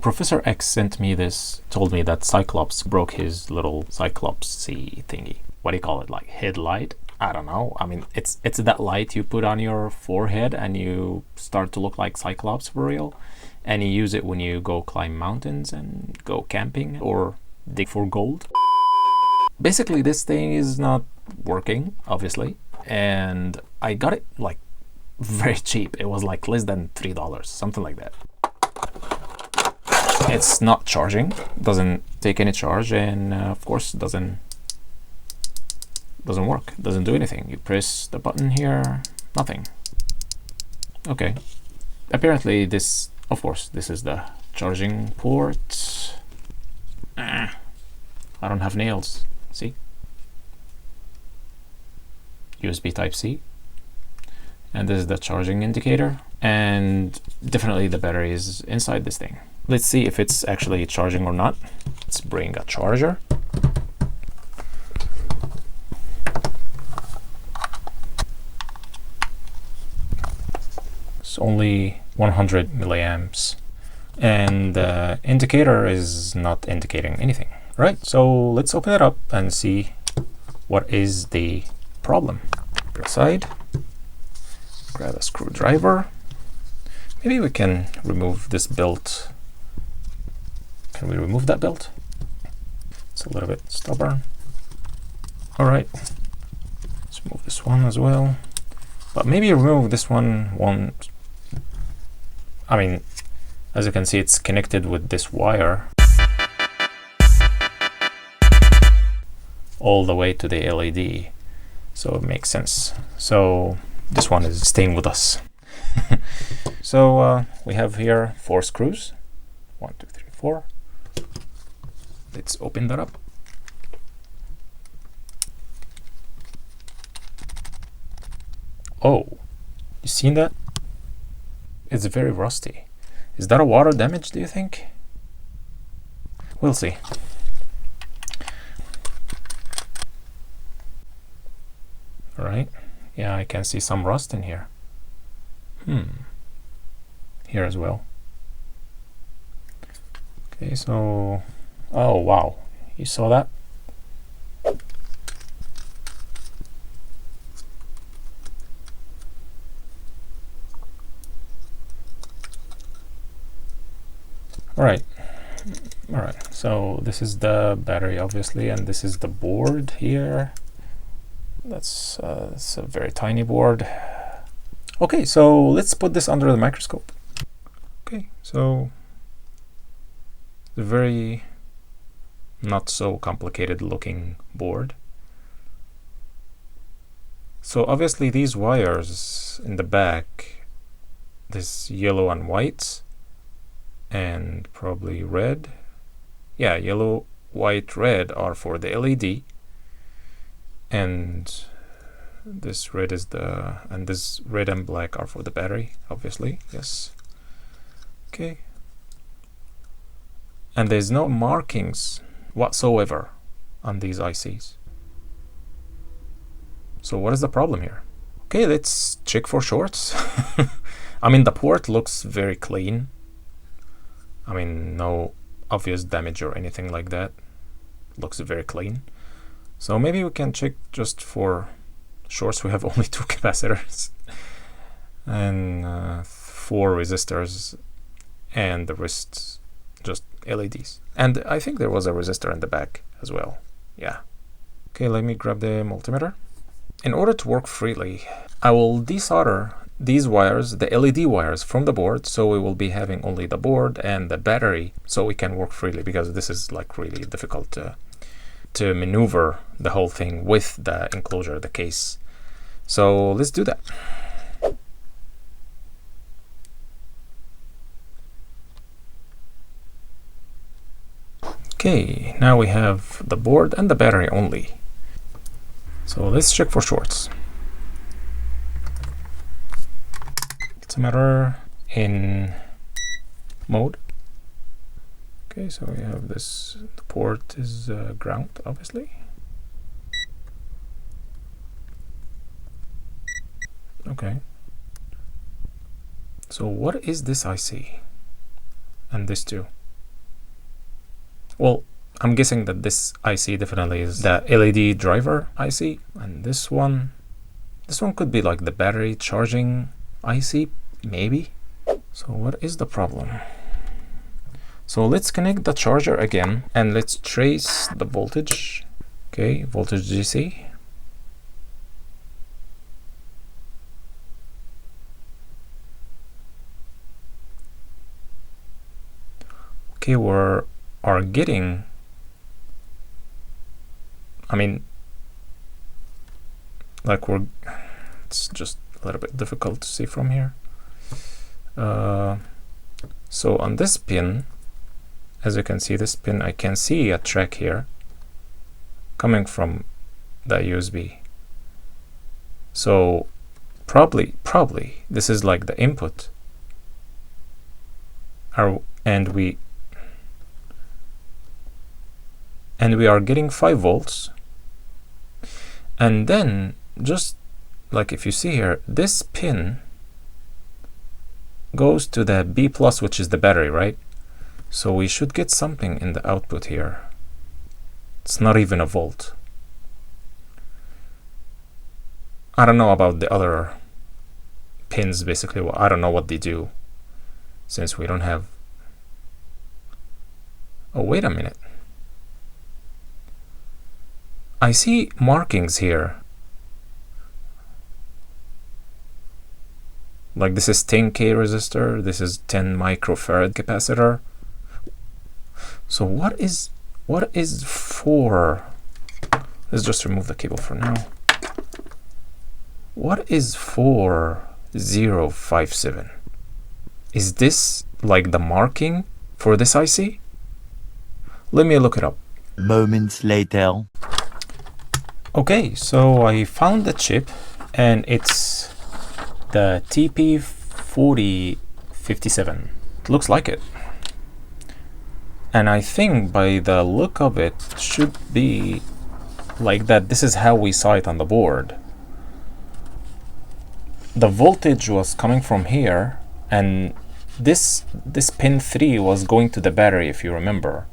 Professor X sent me this, told me that Cyclops broke his little Cyclops-y thingy. What do you call it? Like headlight? I don't know. I mean, it's that light you put on your forehead and you start to look like Cyclops for real. And you use it when you go climb mountains and go camping or dig for gold. Basically, this thing is not working, obviously. And I got it like very cheap. It was like less than $3, something like that. It's not charging, doesn't take any charge, and of course doesn't work, doesn't do anything. You press the button here, nothing. Okay, apparently this, of course, this is the charging port. I don't have nails, see? USB Type-C. And this is the charging indicator, and definitely the battery is inside this thing. Let's see if it's actually charging or not. Let's bring a charger. It's only 100 milliamps, and the indicator is not indicating anything. Right, so let's open it up and see what is the problem. Aside. Grab a screwdriver. Maybe we can remove this belt. Can we remove that belt? It's a little bit stubborn. All right, let's remove this one as well. But maybe remove this one won't. I mean, as you can see, it's connected with this wire all the way to the LED. So it makes sense. So this one is staying with us. So we have here 4 screws. 1, 2, 3, 4. Let's open that up. Oh, you seen that? It's very rusty. Is that a water damage, do you think? We'll see. All right. Yeah, I can see some rust in here. Here as well. Okay, so... Oh, wow. You saw that? All right. So this is the battery, obviously, and this is the board here. That's a very tiny board. Okay, so let's put this under the microscope. Okay, so the very not so complicated looking board. So obviously these wires in the back, this yellow and white, and probably red. Yeah, yellow, white, red are for the LED. And this red is and this red and black are for the battery, obviously, yes. Okay. And there's no markings whatsoever on these ICs. So what is the problem here? Okay, let's check for shorts. I mean, the port looks very clean. I mean, no obvious damage or anything like that. Looks very clean. So maybe we can check just for shorts. We have only 2 capacitors and 4 resistors, and the rest just LEDs. And I think there was a resistor in the back as well. Yeah. Okay, let me grab the multimeter. In order to work freely, I will desolder these wires, the LED wires, from the board, so we will be having only the board and the battery, so we can work freely, because this is like really difficult to maneuver the whole thing with the enclosure, the case. So let's do that. Okay, now we have the board and the battery only. So let's check for shorts. Multimeter in mode. Okay, so we have this, the port is ground, obviously. Okay. So what is this IC? And this too? Well, I'm guessing that this IC definitely is the LED driver IC, and this one could be like the battery charging IC, maybe. So what is the problem? So let's connect the charger again, and let's trace the voltage. Okay, voltage DC. Okay, we are getting, I mean, like it's just a little bit difficult to see from here. So on this pin, as you can see, this pin, I can see a track here coming from the USB. So probably this is like the input. And we are getting 5 volts. And then just like if you see here, this pin goes to the B+, which is the battery, right? So we should get something in the output here. It's not even a volt. I don't know about the other pins, basically. Well, I don't know what they do, since we don't have... Oh, wait a minute. I see markings here. Like this is 10K resistor, this is 10 microfarad capacitor. So what is 4? Let's just remove the cable for now. What is 4057? Is this like the marking for this IC? Let me look it up. Moments later. Okay, so I found the chip, and it's the TP4057. It looks like it. And I think by the look of it, should be like that. This is how we saw it on the board. The voltage was coming from here, and this pin 3 was going to the battery, if you remember.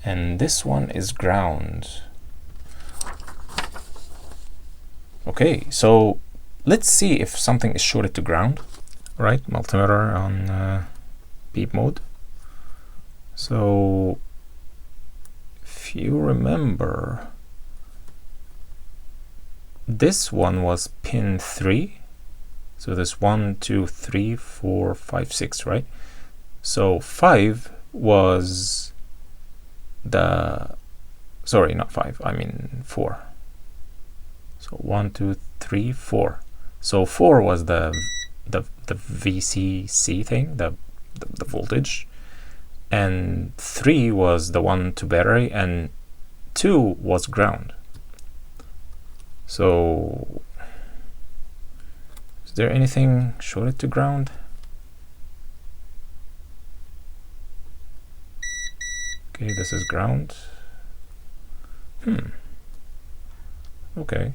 And this one is ground. Okay, so let's see if something is shorted to ground. Right, multimeter on beep mode. So if you remember, this one was pin 3. So this 1, 2, 3, 4, 5, 6, right? So 5 was the, sorry, not 5, I mean 4. So 1, 2, 3, 4. So 4 was the VCC thing, the voltage, and 3 was the one to battery, and 2 was ground. So is there anything shorted to ground? Okay, this is ground. Okay.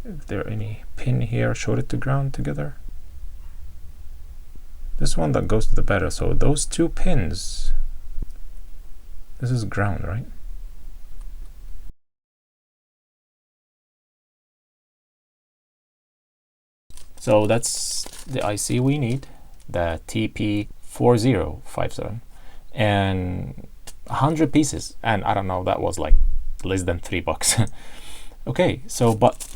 Is there any pin here shorted to ground together? This one that goes to the battery. So those 2 pins, this is ground, right? So that's the IC we need, the TP4057, and 100 pieces. And I don't know, that was like less than $3. Okay, so but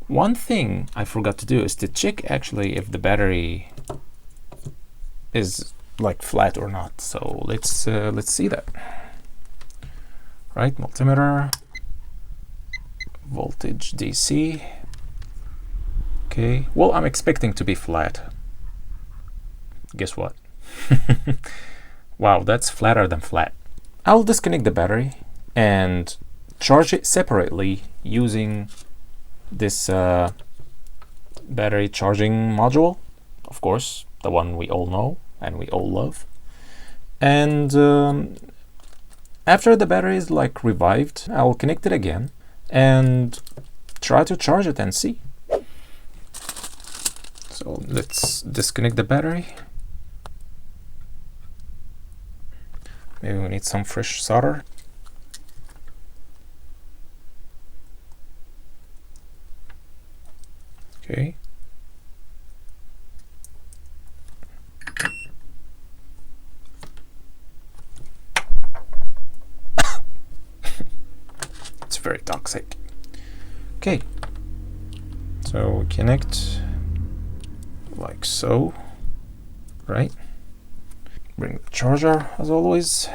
one thing I forgot to do is to check actually if the battery is like flat or not. So let's see that. Right, multimeter, voltage DC. Okay, well, I'm expecting to be flat. Guess what? Wow, that's flatter than flat. I'll disconnect the battery and charge it separately using this battery charging module, of course, the one we all know and we all love. And after the battery is like revived, I'll connect it again and try to charge it and see. So let's disconnect the battery. Maybe we need some fresh solder. Okay. It's very toxic. Okay. So we connect like so, right? Bring the charger as always.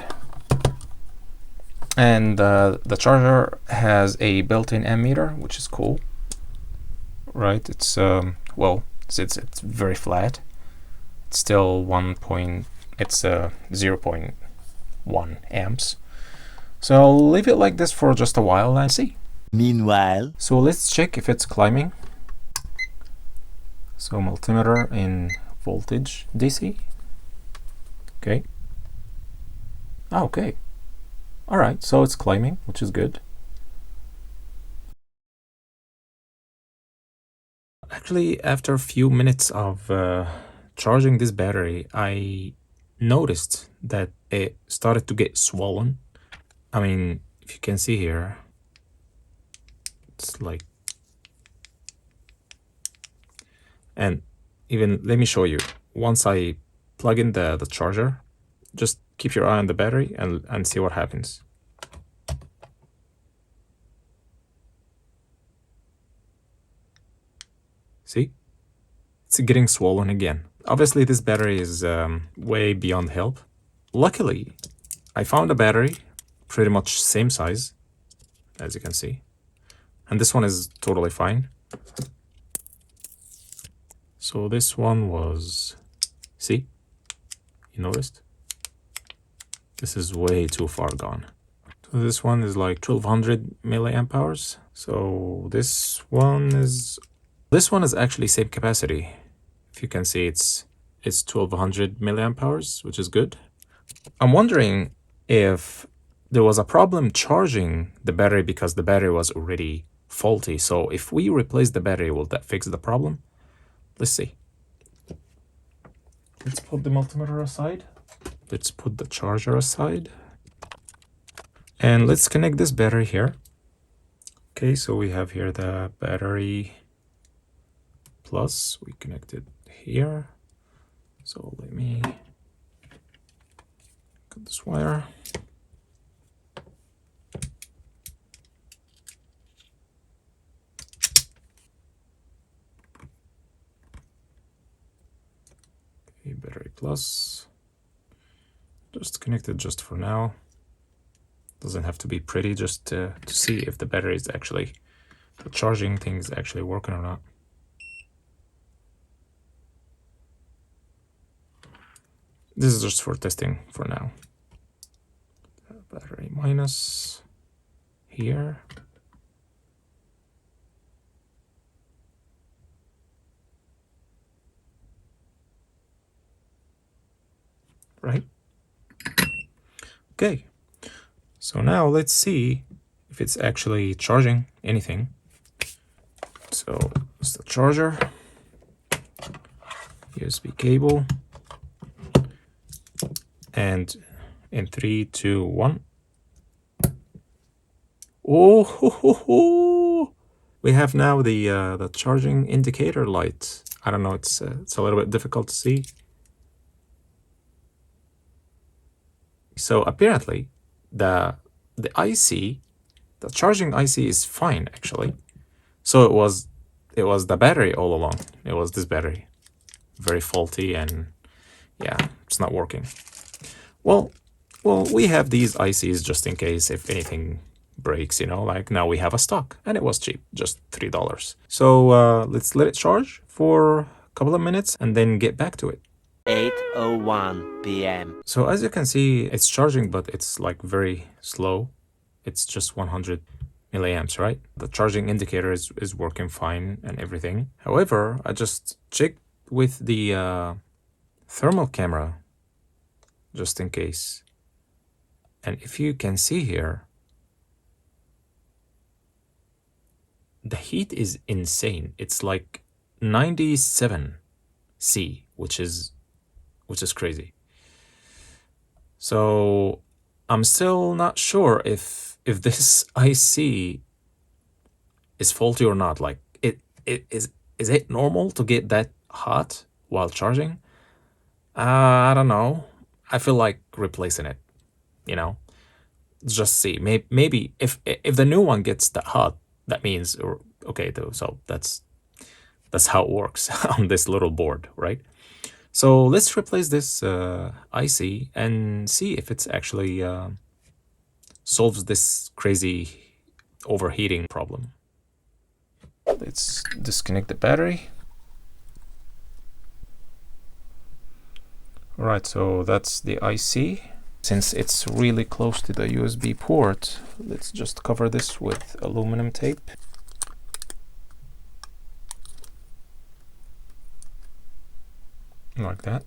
And the charger has a built-in ammeter, which is cool. Right, it's well, it's very flat. It's still 0.1 amps. So I'll leave it like this for just a while and see. Meanwhile, So let's check if it's climbing. So multimeter in voltage DC. Okay. Oh, okay. All right, so it's climbing, which is good. Actually, after a few minutes of charging this battery, I noticed that it started to get swollen. I mean, if you can see here, it's like, and even let me show you. Once I plug in the charger, just keep your eye on the battery and see what happens. See? It's getting swollen again. Obviously, this battery is way beyond help. Luckily, I found a battery pretty much same size, as you can see. And this one is totally fine. So this one was, see? You noticed? This is way too far gone. So this one is like 1200 milliamp hours. So this one is actually same capacity. If you can see, it's 1200 milliamp hours, which is good. I'm wondering if there was a problem charging the battery because the battery was already faulty. So if we replace the battery, will that fix the problem? Let's see. Let's put the multimeter aside. Let's put the charger aside. And let's connect this battery here. Okay, so we have here the battery plus. We connect it here. So let me cut this wire. Okay, battery plus. Just connect it just for now. Doesn't have to be pretty, just to see if the battery is actually, the charging thing is actually working or not. This is just for testing for now. Battery minus here. Right? Okay. So now let's see if it's actually charging anything. So it's the charger, USB cable, and in 3, 2, 1. Oh, ho, ho, ho. We have now the charging indicator light. I don't know, it's a little bit difficult to see. So apparently, the IC, the charging IC is fine actually. So it was the battery all along. It was this battery, very faulty, and yeah, it's not working. Well, we have these ICs just in case if anything breaks, you know, like now we have a stock, and it was cheap, just $3. So let's let it charge for a couple of minutes and then get back to it. 8:01 p.m. So as you can see, it's charging, but it's like very slow. It's just 100 milliamps, right? The charging indicator is working fine and everything. However, I just checked with the thermal camera, just in case. And if you can see here, the heat is insane. It's like 97 C, which is crazy. So I'm still not sure if this IC is faulty or not. Like, is it normal to get that hot while charging? I don't know. I feel like replacing it, you know? Just see. Maybe if the new one gets that hot, that means, or okay, though, so that's how it works on this little board, right? So let's replace this IC and see if it's actually solves this crazy overheating problem. Let's disconnect the battery. All right, so that's the IC. Since it's really close to the USB port, let's just cover this with aluminum tape. Like that.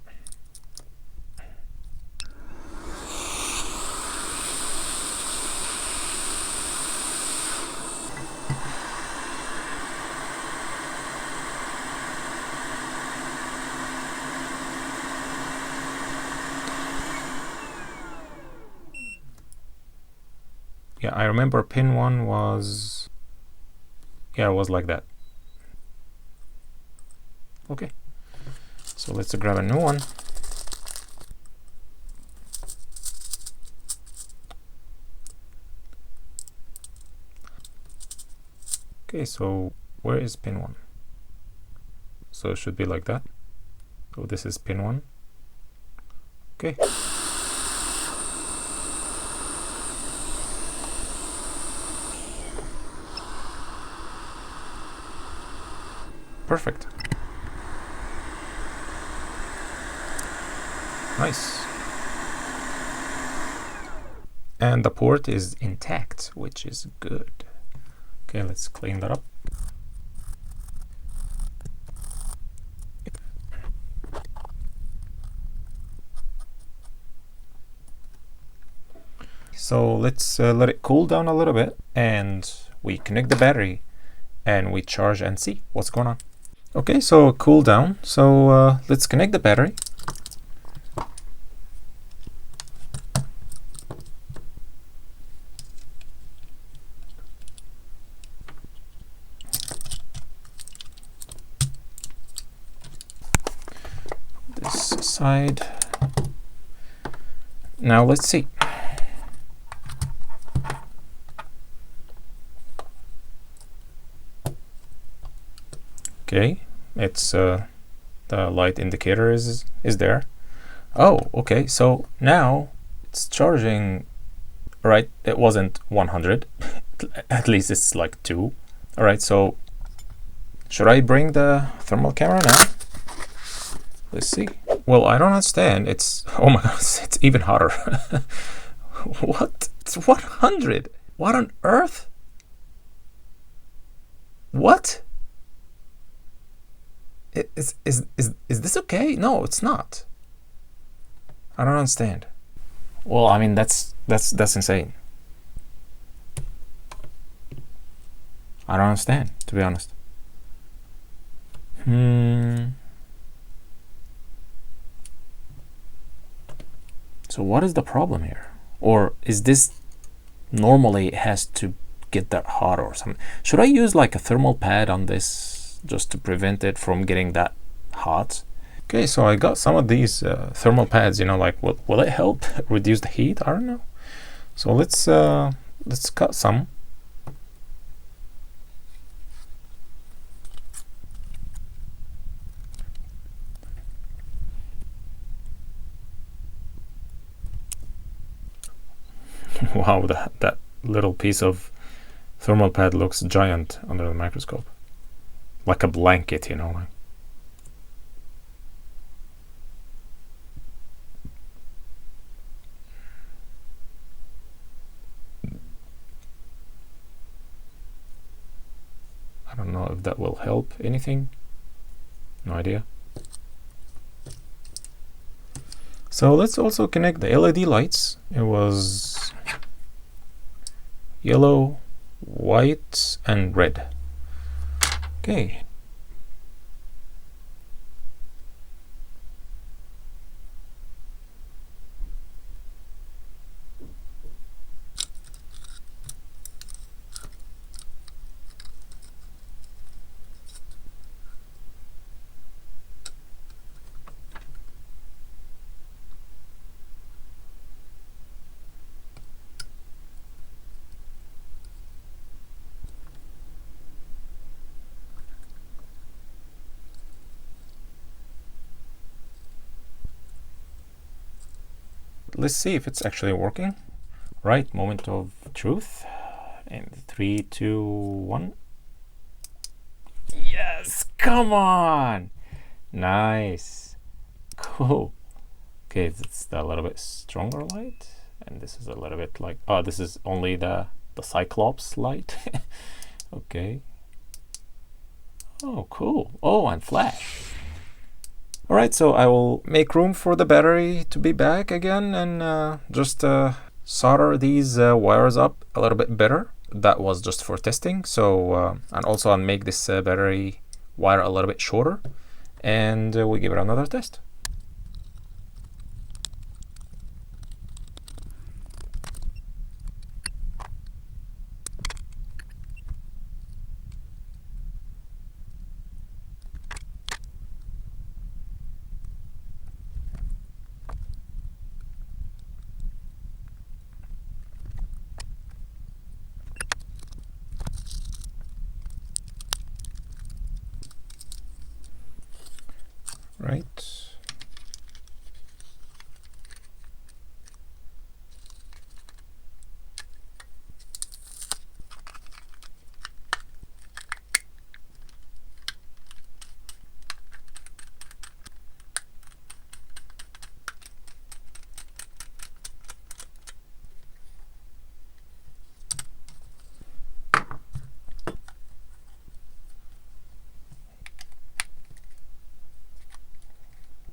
Yeah, I remember pin 1 was, yeah, it was like that. Okay, so let's grab a new one. Okay, so where is pin 1? So it should be like that. So this is pin 1. Okay. Perfect. Nice. And the port is intact, which is good. Okay, let's clean that up. So let's let it cool down a little bit, and we connect the battery and we charge and see what's going on. Okay, so cool down. So let's connect the battery. This side. Now let's see. Okay, it's the light indicator is there. Oh, okay, so now it's charging, right? It wasn't 100, at least it's like 2. All right, so should I bring the thermal camera now? Let's see. Well, I don't understand. It's, oh my god, it's even hotter. What? It's 100. What on earth? What? Is this okay? No, it's not. I don't understand. Well, I mean, that's insane. I don't understand, to be honest. So what is the problem here? Or is this normally it has to get that hot or something? Should I use like a thermal pad on this just to prevent it from getting that hot? Okay, so I got some of these thermal pads, you know, like will it help reduce the heat? I don't know. So let's cut some. Wow, that little piece of thermal pad looks giant under the microscope. Like a blanket, you know. I don't know if that will help anything. No idea. So let's also connect the LED lights. It was yellow, white, and red. Okay. let's see if it's actually working. Right, moment of truth. And 3, 2, 1. Yes, come on. Nice. Cool. Okay, it's a little bit stronger light. And this is a little bit like, oh, this is only the Cyclops light. Okay. Oh, cool. Oh, and flash. All right, so I will make room for the battery to be back again and just solder these wires up a little bit better. That was just for testing. So, and also I'll make this battery wire a little bit shorter, and we'll give it another test. Right.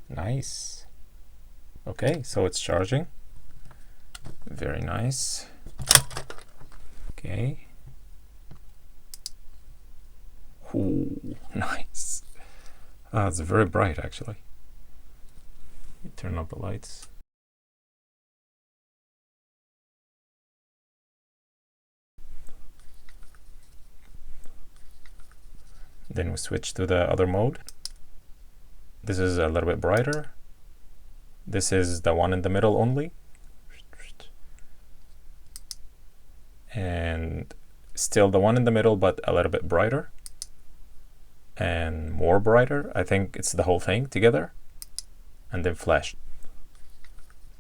Nice. Okay, so it's charging. Very nice. Okay. Ooh, nice. It's very bright actually. You turn up the lights. Then we switch to the other mode. This is a little bit brighter. This is the one in the middle only. And still the one in the middle, but a little bit brighter. And more brighter. I think it's the whole thing together. And then flash.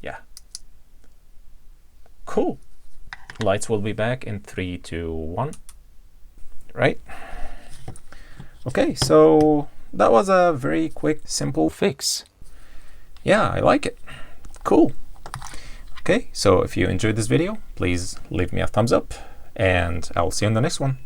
Yeah. Cool. Lights will be back in 3, 2, 1. Right? Okay, so that was a very quick, simple fix. Yeah, I like it. Cool. Okay, so if you enjoyed this video, please leave me a thumbs up, and I'll see you in the next one.